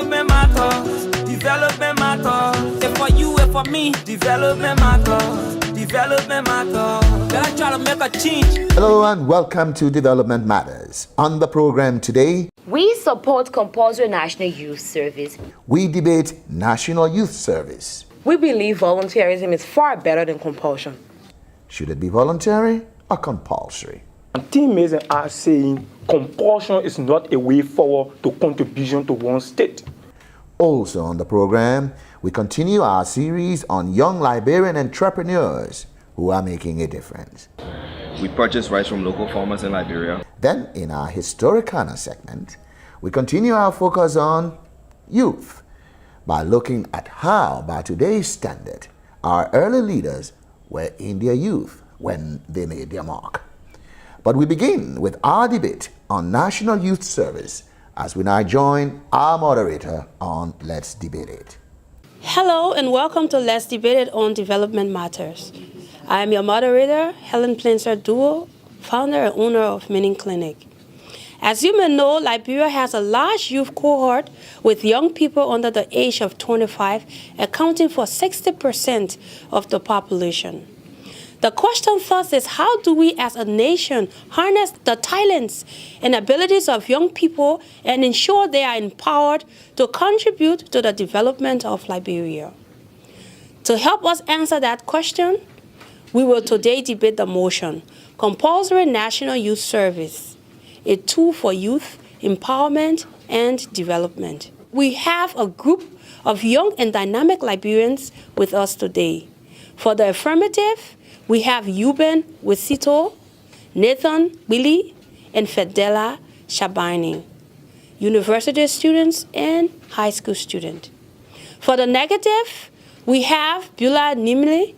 Development matters, development matters. If for you, if for me, development matters, development matters. Gotta try to make a change. Hello and welcome to Development Matters. On the program today, we support compulsory national youth service. We debate national youth service. We believe volunteerism is far better than compulsion. Should it be voluntary or compulsory? Teammates are saying compulsion is not a way forward to contribution to one state. Also on the program, we continue our series on young Liberian entrepreneurs who are making a difference. We purchase rice from local farmers in Liberia. Then in our Historicana segment, we continue our focus on youth by looking at how, by today's standard, our early leaders were in their youth when they made their mark. But we begin with our debate on National Youth Service as we now join our moderator on Let's Debate It. Hello and welcome to Let's Debate It on Development Matters. I am your moderator, Helen Plinser-Duo, founder and owner of Meaning Clinic. As you may know, Liberia has a large youth cohort with young people under the age of 25, accounting for 60% of the population. The question thus is, how do we as a nation harness the talents and abilities of young people and ensure they are empowered to contribute to the development of Liberia? To help us answer that question, we will today debate the motion, Compulsory National Youth Service, a tool for youth empowerment and development. We have a group of young and dynamic Liberians with us today. For the affirmative, we have Yuben Wisito, Nathan Willie, and Fedela Shabani, university students and high school students. For the negative, we have Bula Nimli,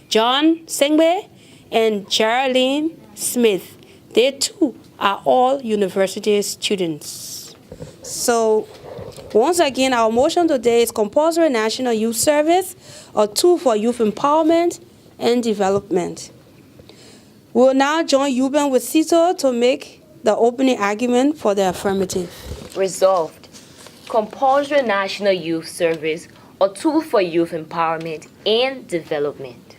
John Sengbe, and Geraldine Smith. They too are all university students. So, once again, our motion today is Compulsory National Youth Service, a tool for youth empowerment and development. We will now join Yuben Wisito to make the opening argument for the affirmative. Resolved. Compulsory National Youth Service, a tool for youth empowerment and development.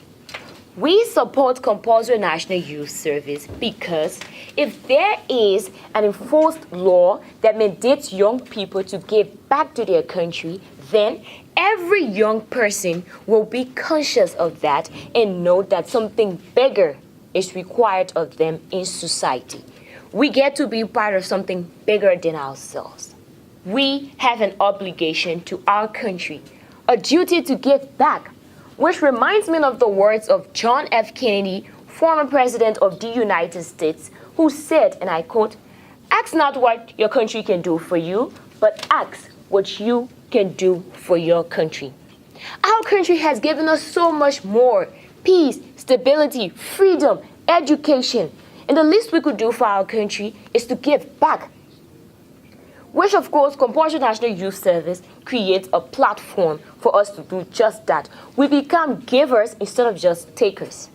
We support compulsory national youth service because if there is an enforced law that mandates young people to give back to their country, then every young person will be conscious of that and know that something bigger is required of them in society. We get to be part of something bigger than ourselves. We have an obligation to our country, a duty to give back, which reminds me of the words of John F. Kennedy, former president of the United States, who said, and I quote, "Ask not what your country can do for you, but ask what you can do for your country." Our country has given us so much more: peace, stability, freedom, education. And the least we could do for our country is to give back. Which, of course, Compulsory National Youth Service creates a platform for us to do just that. We become givers instead of just takers.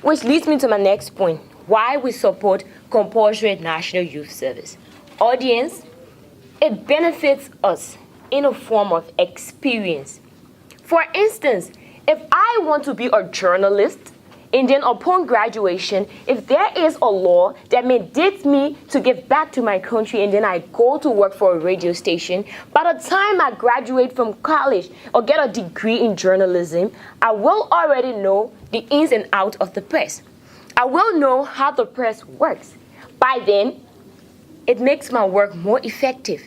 Which leads me to my next point, why we support Compulsory National Youth Service. Audience, it benefits us in a form of experience. For instance, if I want to be a journalist, and then upon graduation, if there is a law that mandates me to give back to my country and then I go to work for a radio station, by the time I graduate from college or get a degree in journalism, I will already know the ins and outs of the press. I will know how the press works. By then, it makes my work more effective.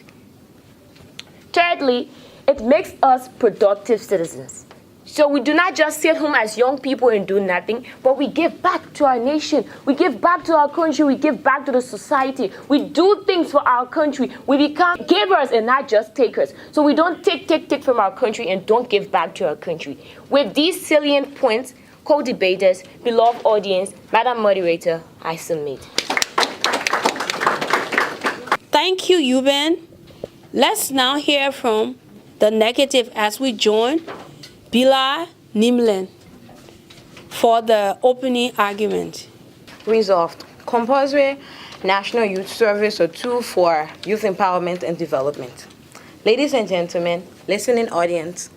Thirdly, it makes us productive citizens. So we do not just sit home as young people and do nothing, but we give back to our nation. We give back to our country. We give back to the society. We do things for our country. We become givers and not just takers. So we don't take from our country and don't give back to our country. With these salient points, co-debaters, beloved audience, Madam Moderator, I submit. Thank you, Yuben. Let's now hear from the negative as we join Bila Nimlen for the opening argument. Resolved. Compulsory National Youth Service, a tool for youth empowerment and development. Ladies and gentlemen, listening audience,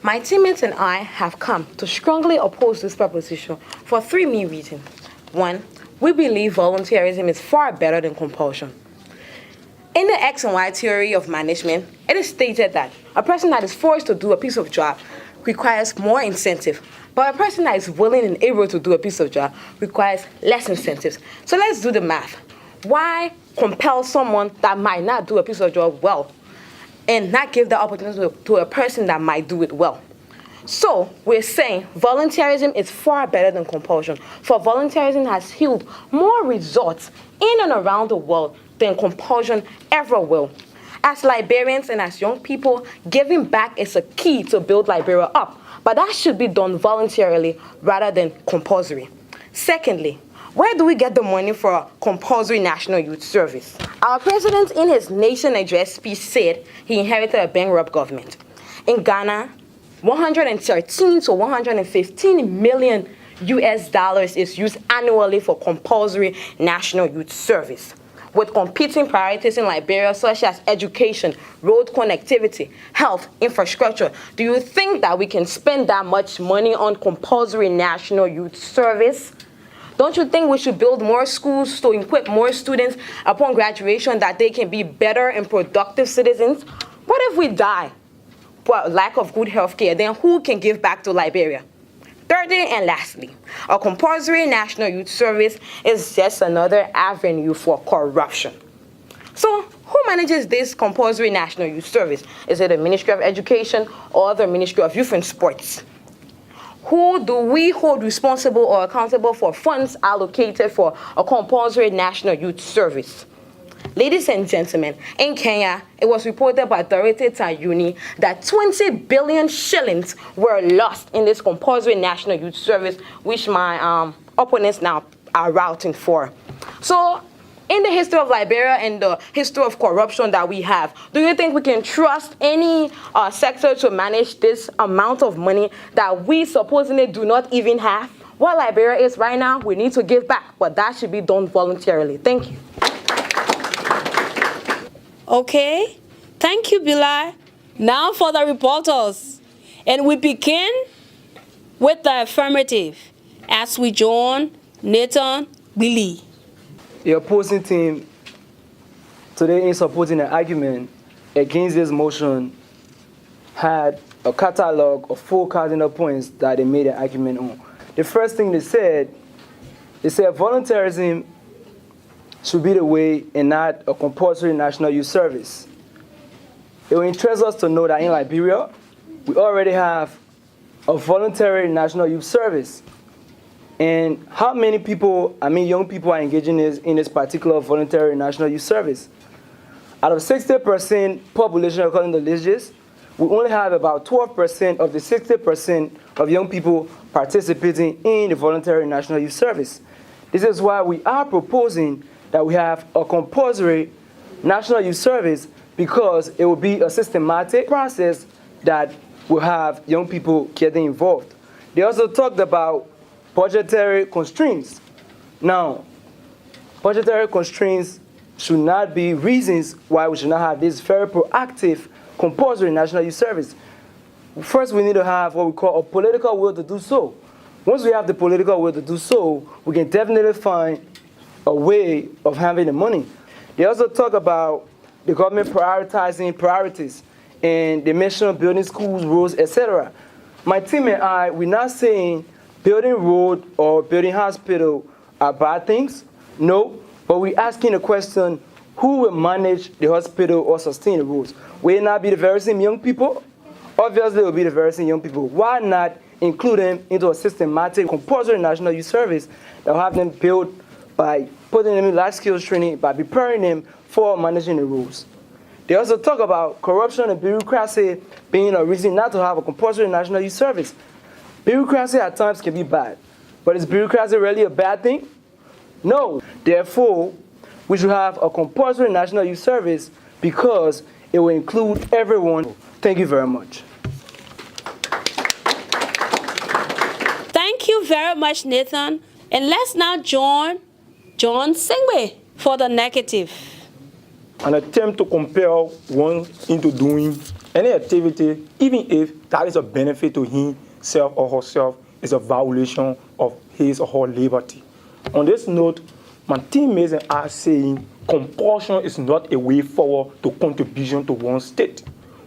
my teammates and I have come to strongly oppose this proposition for 3 main reasons. 1, we believe volunteerism is far better than compulsion. In the X and Y theory of management, it is stated that a person that is forced to do a piece of job requires more incentive, but a person that is willing and able to do a piece of job requires less incentives. So let's do the math. Why compel someone that might not do a piece of job well and not give the opportunity to a person that might do it well? So we're saying volunteerism is far better than compulsion, for volunteerism has yielded more results in and around the world than compulsion ever will. As Liberians and as young people, giving back is a key to build Liberia up, but that should be done voluntarily rather than compulsory. Secondly, where do we get the money for a compulsory national youth service? Our president in his nation address speech said he inherited a bankrupt government. In Ghana, 113 to 115 million US dollars is used annually for compulsory national youth service. With competing priorities in Liberia such as education, road connectivity, health, infrastructure, do you think that we can spend that much money on compulsory national youth service? Don't you think we should build more schools to equip more students upon graduation that they can be better and productive citizens? What if we die for lack of good health care? Then who can give back to Liberia? Thirdly and lastly, a compulsory national youth service is just another avenue for corruption. So who manages this compulsory national youth service? Is it the Ministry of Education or the Ministry of Youth and Sports? Who do we hold responsible or accountable for funds allocated for a compulsory national youth service? Ladies and gentlemen, in Kenya, it was reported by Dorothy Tayuni that 20 billion shillings were lost in this compulsory national youth service, which my opponents now are routing for. So, in the history of Liberia and the history of corruption that we have, do you think we can trust any sector to manage this amount of money that we supposedly do not even have? What Liberia is right now, we need to give back, but that should be done voluntarily. Thank you. Okay, thank you, Bilal. Now for the reporters. And we begin with the affirmative as we join Nathan Billy. The opposing team today in supporting the argument against this motion had a catalog of 4 cardinal points that they made an argument on. The first thing they said volunteerism should be the way and not a compulsory national youth service. It will interest us to know that in Liberia, we already have a voluntary national youth service. And how many people, young people are engaging in this particular voluntary national youth service? Out of 60% population according to Legis, we only have about 12% of the 60% of young people participating in the voluntary national youth service. This is why we are proposing that we have a compulsory national youth service, because it will be a systematic process that will have young people getting involved. They also talked about budgetary constraints. Now, budgetary constraints should not be reasons why we should not have this very proactive compulsory national youth service. First, we need to have what we call a political will to do so. Once we have the political will to do so, we can definitely find a way of having the money. They also talk about the government prioritizing priorities, and they mention building schools, roads, etc. My team and I, we're not saying building road or building hospital are bad things, no, but we're asking the question, who will manage the hospital or sustain the roads? Will it not be the very same young people? Obviously, it will be the very same young people. Why not include them into a systematic compulsory national youth service that will have them build by putting them in life skills training, by preparing them for managing the roads? They also talk about corruption and bureaucracy being a reason not to have a compulsory national youth service. Bureaucracy at times can be bad, but is bureaucracy really a bad thing? No. Therefore, we should have a compulsory national youth service because it will include everyone. Thank you very much. Thank you very much, Nathan. And let's now join John Singwe for the negative. an attempt to compel one into doing any activity, even if that is a benefit to himself or herself, is a violation of his or her liberty. On this note, my teammates and I are saying compulsion is not a way forward to contribution to one state.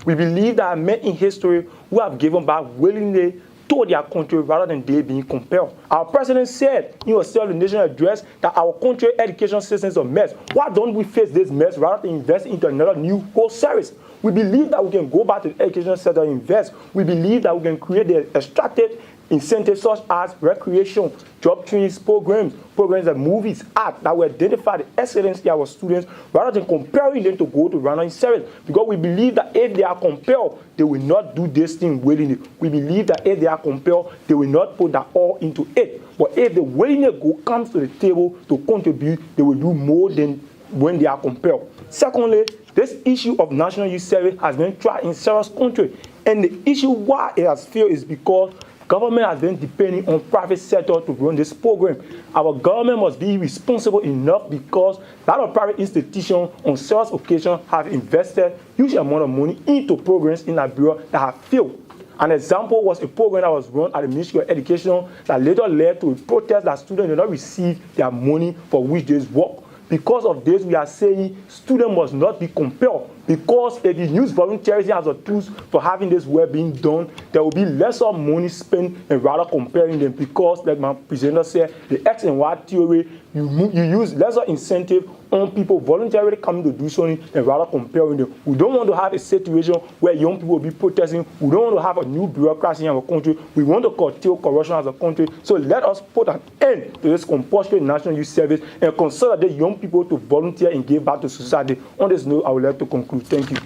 We believe that men in history who have given back willingly to their country rather than they being compelled. Our president said in his State of the Nation address that our country education system is a mess. Why don't we face this mess rather than invest into another new whole service? We believe that we can go back to the education sector and invest. We believe that we can create the extractive incentives such as recreation, job training programs like movies, art, that will identify the excellence in our students rather than compelling them to go to run in service. Because we believe that if they are compelled, they will not do this thing willingly. We believe that if they are compelled, they will not put that all into it. But if the willingness comes to the table to contribute, they will do more than when they are compelled. Secondly, this issue of national youth service has been tried in several countries. And the issue why it has failed is because government has been depending on private sector to run this program. Our government must be responsible enough because a lot of private institutions on several occasions have invested huge amount of money into programs in Liberia that have failed. An example was a program that was run at the Ministry of Education that later led to a protest that students did not receive their money for which they work. Because of this, we are saying students must not be compelled. Because if you use volunteerism as a tool for having this work being done, there will be lesser money spent and rather comparing them. Because, like my presenter said, the X and Y theory, you use lesser incentive on people voluntarily coming to do something and rather comparing them. We don't want to have a situation where young people will be protesting. We don't want to have a new bureaucracy in our country. We want to curtail corruption as a country. So let us put an end to this compulsory national youth service and consolidate young people to volunteer and give back to society. On this note, I would like to conclude. Thank you.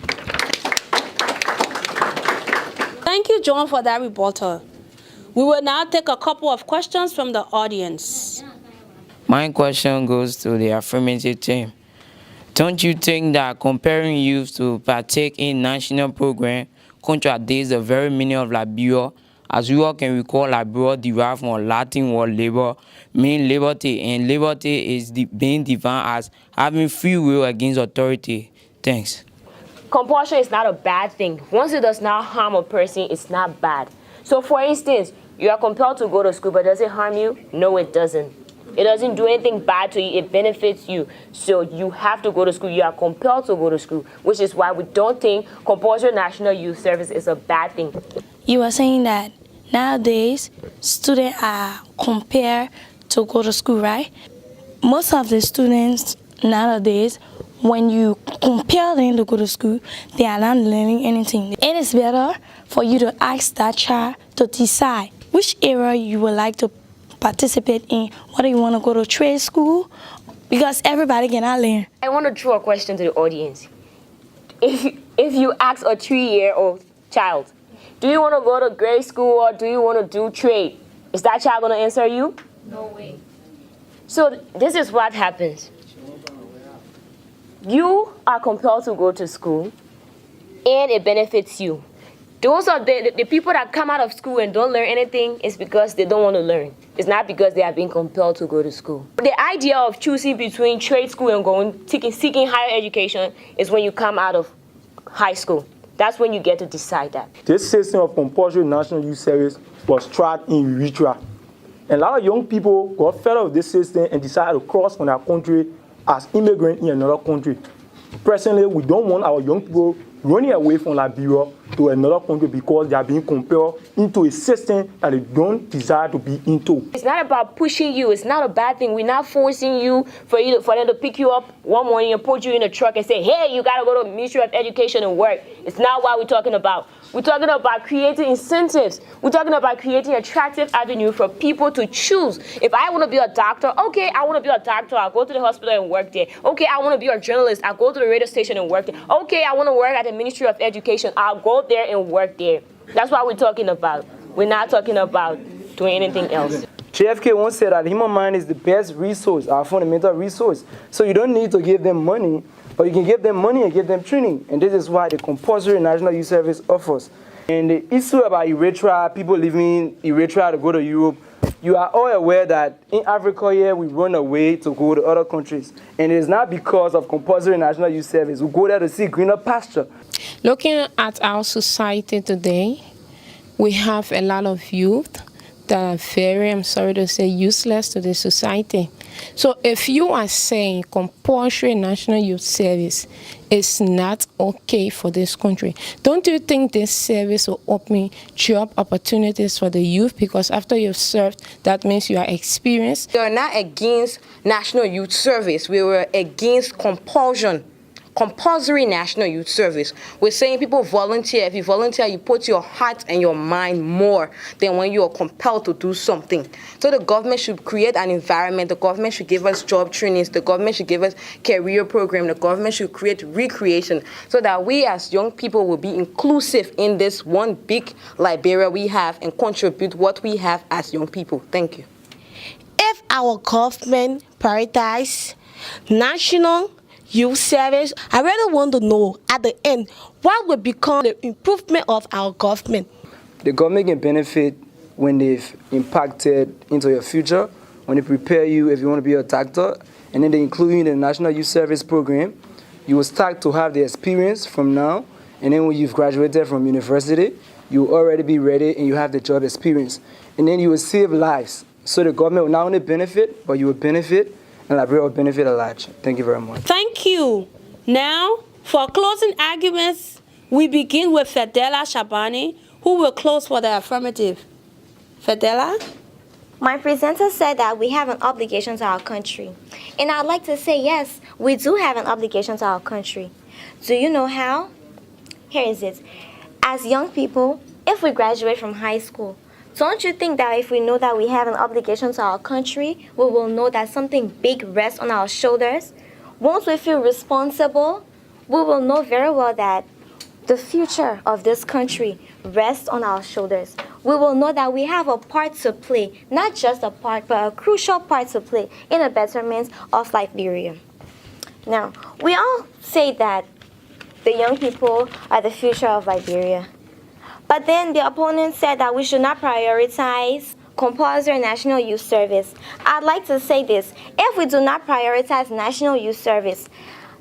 Thank you, John, for that rebuttal. We will now take a couple of questions from the audience. My question goes to the affirmative team. Don't you think that comparing youth to partake in national program contradicts the very meaning of Liberia? As we all can recall, Liberia derived from Latin word labor, meaning liberty, and liberty is being defined as having free will against authority. Thanks. Compulsion is not a bad thing. Once it does not harm a person, it's not bad. So for instance, you are compelled to go to school, but does it harm you? No, it doesn't. It doesn't do anything bad to you. It benefits you. So you have to go to school. You are compelled to go to school, which is why we don't think compulsory national youth service is a bad thing. You were saying that nowadays, students are compelled to go to school, right? Most of the students nowadays, when you compel them to go to school, they are not learning anything. It is better for you to ask that child to decide which area you would like to participate in, whether you want to go to trade school, because everybody cannot learn. I want to throw a question to the audience. If you ask a 3-year-old child, do you want to go to grade school or do you want to do trade? Is that child going to answer you? No way. So this is what happens. You are compelled to go to school and it benefits you. Those are the people that come out of school and don't learn anything is because they don't want to learn. It's not because they are being compelled to go to school. The idea of choosing between trade school and seeking higher education is when you come out of high school. That's when you get to decide that. This system of compulsory national youth service was tried in Eritrea. And a lot of young people got fed up with this system and decided to cross from their country as immigrants in another country. Presently, we don't want our young people running away from Liberia to another country because they are being compelled into a system that they don't desire to be into. It's not about pushing you. It's not a bad thing. We're not forcing you for them to pick you up one morning and put you in a truck and say, hey, you got to go to the Ministry of Education and work. It's not what we're talking about. We're talking about creating incentives. We're talking about creating attractive avenue for people to choose. If I want to be a doctor, okay, I want to be a doctor. I'll go to the hospital and work there. Okay, I want to be a journalist. I'll go to the radio station and work there. Okay, I want to work at the Ministry of Education. I'll go there and work there. That's what we're talking about. We're not talking about doing anything else. JFK once said that human mind is the best resource, our fundamental resource. So you don't need to give them money, but you can give them money and give them training. And this is why the compulsory national youth service offers. And the issue about Eritrea, people leaving Eritrea to go to Europe, You are all aware that in Africa here, we run away to go to other countries. And it is not because of compulsory national youth service. We go there to see greener pasture. Looking at our society today, we have a lot of youth that are very, I'm sorry to say, useless to the society. So if you are saying compulsory national youth service is not okay for this country, don't you think this service will open job opportunities for the youth? Because after you've served, that means you are experienced. We are not against national youth service. We were against compulsory national youth service. We're saying people volunteer. If you volunteer, you put your heart and your mind more than when you are compelled to do something. So the government should create an environment. The government should give us job trainings. The government should give us career program. The government should create recreation so that we as young people will be inclusive in this one big Liberia we have and contribute what we have as young people. Thank you. If our government prioritize national youth service, I really want to know at the end what will become the improvement of our government. The government can benefit when they've impacted into your future, when they prepare you if you want to be a doctor, and then they include you in the National Youth Service Program. You will start to have the experience from now, and then when you've graduated from university, you will already be ready and you have the job experience. And then you will save lives. So the government will not only benefit, but you will benefit, and Liberia will benefit a lot. Thank you very much. Thank you. Now, for closing arguments, we begin with Fadela Shabani, who will close for the affirmative. Fadela? My presenter said that we have an obligation to our country. And I'd like to say, yes, we do have an obligation to our country. Do you know how? Here is it. As young people, if we graduate from high school, don't you think that if we know that we have an obligation to our country, we will know that something big rests on our shoulders? Once we feel responsible, we will know very well that the future of this country rests on our shoulders. We will know that we have a part to play, not just a part, but a crucial part to play in the betterment of Liberia. Now, we all say that the young people are the future of Liberia. But then the opponent said that we should not prioritize compulsory national youth service. I'd like to say this. If we do not prioritize national youth service,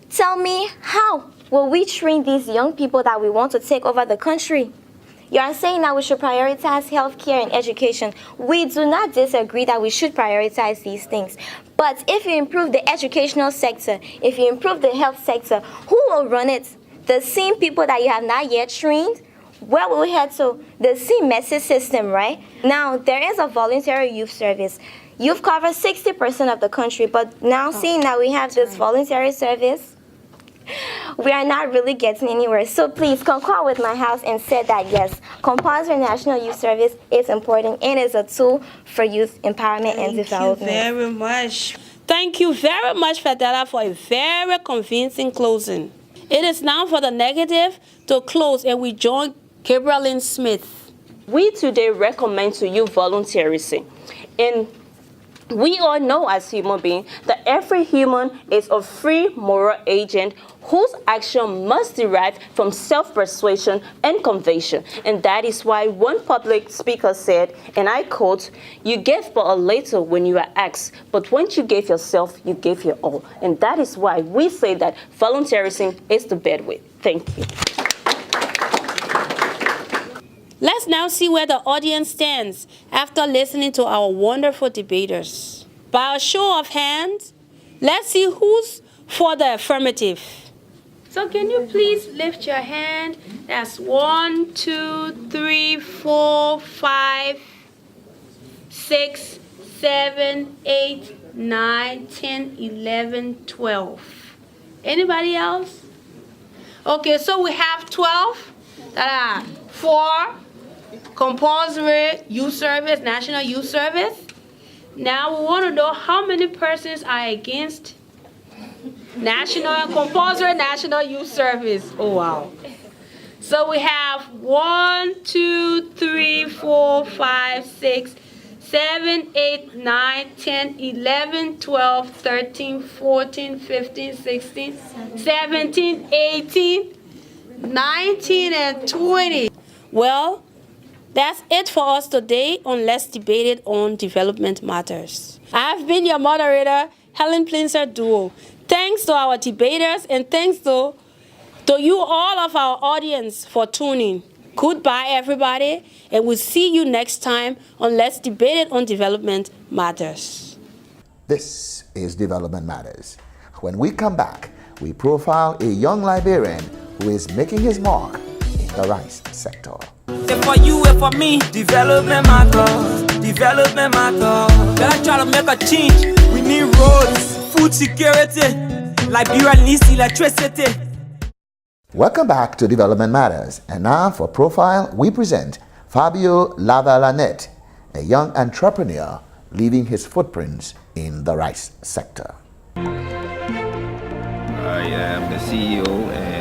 tell me how will we train these young people that we want to take over the country? You are saying that we should prioritize healthcare and education. We do not disagree that we should prioritize these things. But if you improve the educational sector, if you improve the health sector, who will run it? The same people that you have not yet trained? Where will we head to? The same message system, right? Now, there is a voluntary youth service. Youth covers 60% of the country, but now seeing that we have this voluntary service, we are not really getting anywhere. So please concur with my house and say that yes, compulsory national youth service is important and is a tool for youth empowerment and development. Thank you very much. Thank you very much, Fadela, for a very convincing closing. It is now for the negative to close, and we join Gabriel Smith. We today recommend to you volunteerism. And we all know as human beings that every human is a free moral agent whose action must derive from self-persuasion and conviction. And that is why one public speaker said, and I quote, "You give but a little when you are asked, but when you give yourself, you give your all." And that is why we say that volunteerism is the best way. Thank you. Let's now see where the audience stands after listening to our wonderful debaters. By a show of hands, let's see who's for the affirmative. So can you please lift your hand? That's 1, 2, 3, 4, 5, 6, 7, 8, 9, 10, 11, 12. Anybody else? Okay, so we have 12 that are for compulsory youth service, national youth service. Now we want to know how many persons are against national and compulsory national youth service. Oh wow. So we have 1, 2, 3, 4, 5, 6, 7, 8, 9, 10, 11, 12, 13, 14, 15, 16, 17, 18, 19, and 20. Well, That's it for us today on Let's Debate It on Development Matters. I've been your moderator, Helen Plinser Duo. Thanks to our debaters and thanks to you all of our audience for tuning. Goodbye, everybody, and we'll see you next time on Let's Debate It on Development Matters. This is Development Matters. When we come back, we profile a young Liberian who is making his mark in the rice sector. If for you, if for me, development matter, development matter. Gotta try to make a change. We need roads, food security. Liberia needs electricity. Welcome back to Development Matters. And now for profile, we present Fabio Lavelanet, a young entrepreneur leaving his footprints in the rice sector. I am the CEO and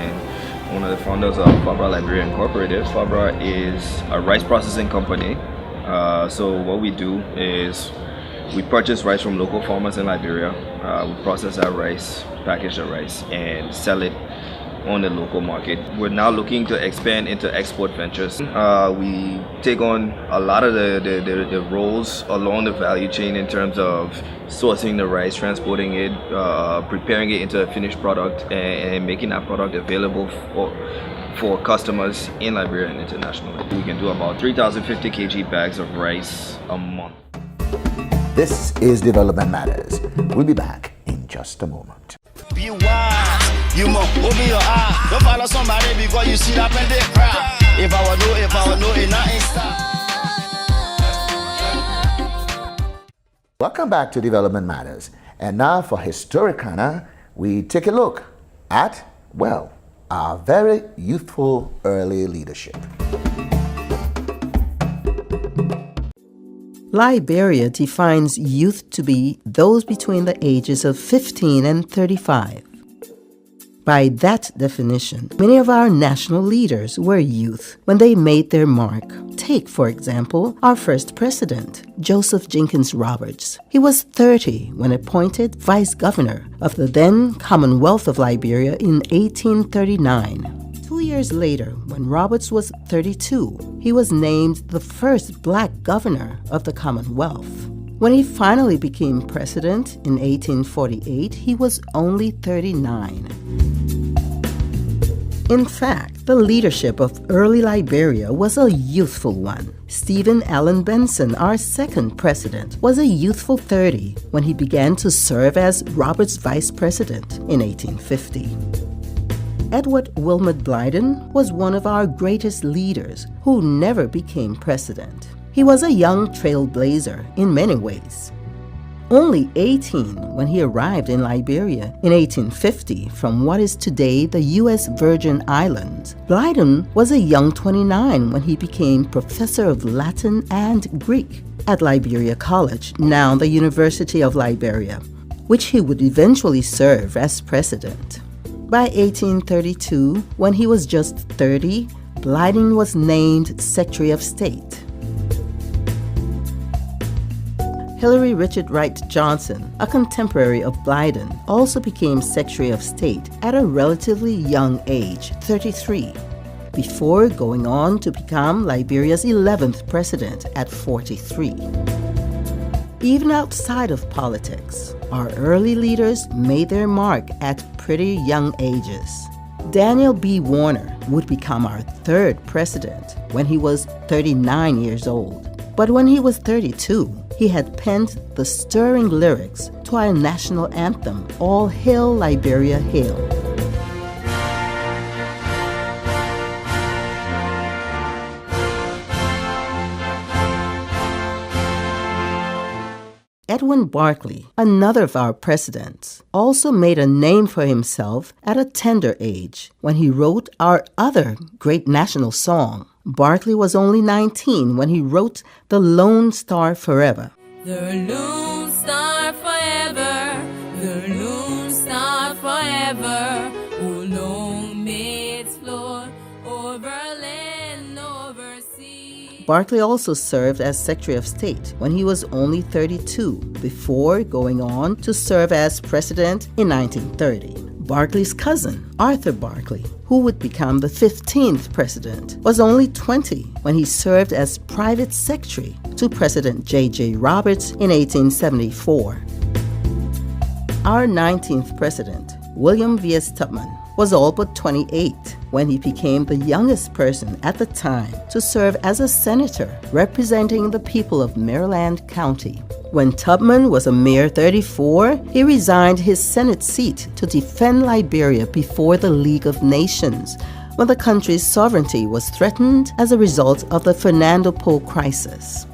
one of the founders of Fabrar Liberia Incorporated. Fabrar is a rice processing company. So what we do is we purchase rice from local farmers in Liberia. We process that rice, package the rice, and sell it on the local market. We're now looking to expand into export ventures. We take on a lot of the roles along the value chain in terms of sourcing the rice, transporting it, preparing it into a finished product, and making that product available for customers in Liberia and internationally. We can do about 3,050 kg bags of rice a month. This is Development Matters. We'll be back in just a moment. Be wise, you must open your eyes. Don't follow somebody because you see that when they cry. If I would know, it nothing stop. Welcome back to Development Matters. And now for Historicana, we take a look at, well, our very youthful early leadership. Liberia defines youth to be those between the ages of 15 and 35. By that definition, many of our national leaders were youth when they made their mark. Take, for example, our first president, Joseph Jenkins Roberts. He was 30 when appointed vice governor of the then Commonwealth of Liberia in 1839. 2 years later, when Roberts was 32, he was named the first black governor of the Commonwealth. When he finally became president in 1848, he was only 39. In fact, the leadership of early Liberia was a youthful one. Stephen Allen Benson, our second president, was a youthful 30 when he began to serve as Roberts' vice president in 1850. Edward Wilmot Blyden was one of our greatest leaders who never became president. He was a young trailblazer in many ways. Only 18 when he arrived in Liberia in 1850 from what is today the U.S. Virgin Islands, Blyden was a young 29 when he became professor of Latin and Greek at Liberia College, now the University of Liberia, which he would eventually serve as president. By 1832, when he was just 30, Blyden was named Secretary of State. Hillary Richard Wright Johnson, a contemporary of Blyden, also became Secretary of State at a relatively young age, 33, before going on to become Liberia's 11th president at 43. Even outside of politics, our early leaders made their mark at pretty young ages. Daniel B. Warner would become our third president when he was 39 years old. But when he was 32, he had penned the stirring lyrics to our national anthem, All Hail Liberia Hail. Edwin Barclay, another of our presidents, also made a name for himself at a tender age when he wrote our other great national song. Barclay was only 19 when he wrote The Lone Star Forever. The Lone Star forever, the Lone Star forever, oh long may its floor over land, over sea. Barclay also served as Secretary of State when he was only 32, before going on to serve as president in 1930. Barclay's cousin, Arthur Barclay, who would become the 15th president, was only 20 when he served as private secretary to President J.J. Roberts in 1874. Our 19th president, William V.S. Tubman, was all but 28 when he became the youngest person at the time to serve as a senator representing the people of Maryland County. When Tubman was a mere 34, he resigned his Senate seat to defend Liberia before the League of Nations when the country's sovereignty was threatened as a result of the Fernando Po crisis.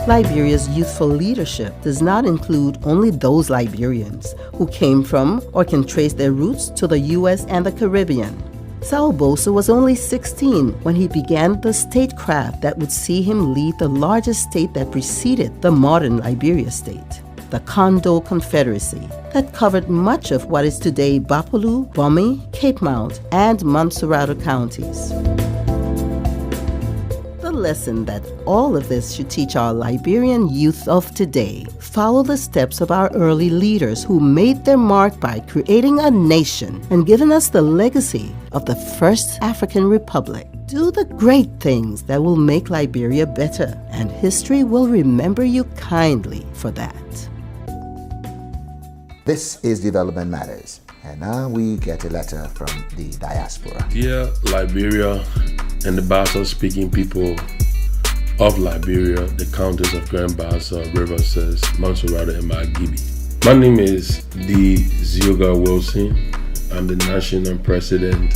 Liberia's youthful leadership does not include only those Liberians who came from or can trace their roots to the U.S. and the Caribbean. Sao Bosa was only 16 when he began the statecraft that would see him lead the largest state that preceded the modern Liberia state, the Kondo Confederacy, that covered much of what is today Bapolu, Bomi, Cape Mount, and Montserrado counties. The lesson that all of this should teach our Liberian youth of today: follow the steps of our early leaders who made their mark by creating a nation and giving us the legacy of the first African republic. Do the great things that will make Liberia better, and history will remember you kindly for that. This is Development Matters, and now we get a letter from the Diaspora. Dear Liberia and the Bassa-speaking people of Liberia, the counties of Grand Bassa, Rivers, Montserrado, and Margibi. My name is Zeogar Wilson. I'm the National President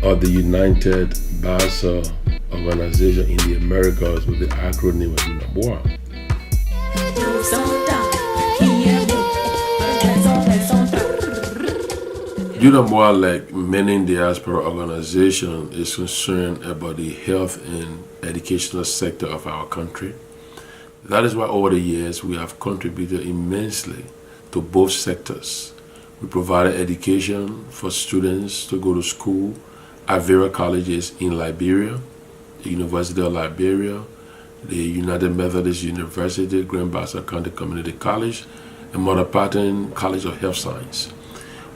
of the United Bassa Organizations in the Americas with the acronym of UNIBOA. UNIBOA, like many diaspora organizations, is concerned about the health and educational sector of our country. That is why over the years we have contributed immensely to both sectors. We provided education for students to go to school at various colleges in Liberia, the University of Liberia, the United Methodist University, Grand Bassa County Community College, and Mother Patton College of Health Science.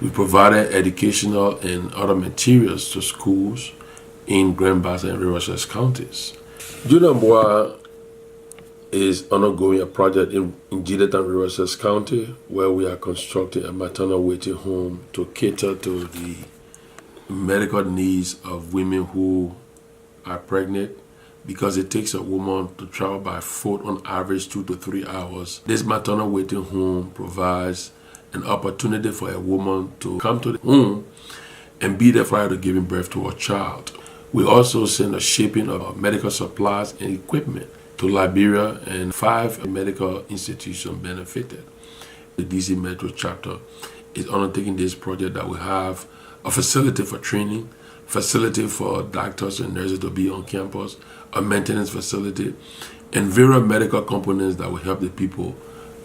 We provided educational and other materials to schools in Grand Bassa and Rivers counties. UNIBOA is undergoing a project in Gillitan, Rivers County, where we are constructing a maternal waiting home to cater to the medical needs of women who are pregnant, because it takes a woman to travel by foot on average 2 to 3 hours. This maternal waiting home provides an opportunity for a woman to come to the home and be there prior to giving birth to a child. We also send a shipping of medical supplies and equipment to Liberia, and 5 medical institutions benefited. The DC Metro chapter is undertaking this project that will have a facility for training, facility for doctors and nurses to be on campus, a maintenance facility, and various medical components that will help the people.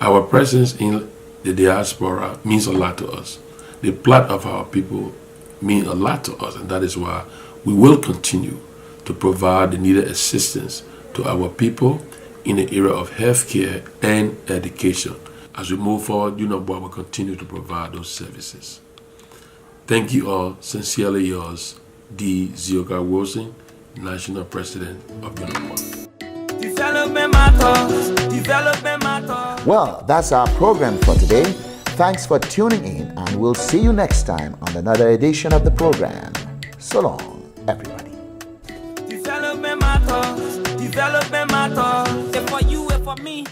Our presence in the diaspora means a lot to us. The plight of our people means a lot to us, and that is why we will continue to provide the needed assistance to our people in the area of healthcare and education. As we move forward, UNIBOA will continue to provide those services. Thank you all. Sincerely yours, Zeogar Wilson, National President of UNIBOA. Development matters. Development matters. Well, that's our program for today. Thanks for tuning in, and we'll see you next time on another edition of the program. So long, everybody. Development matters. Development matters. If for you, if for me.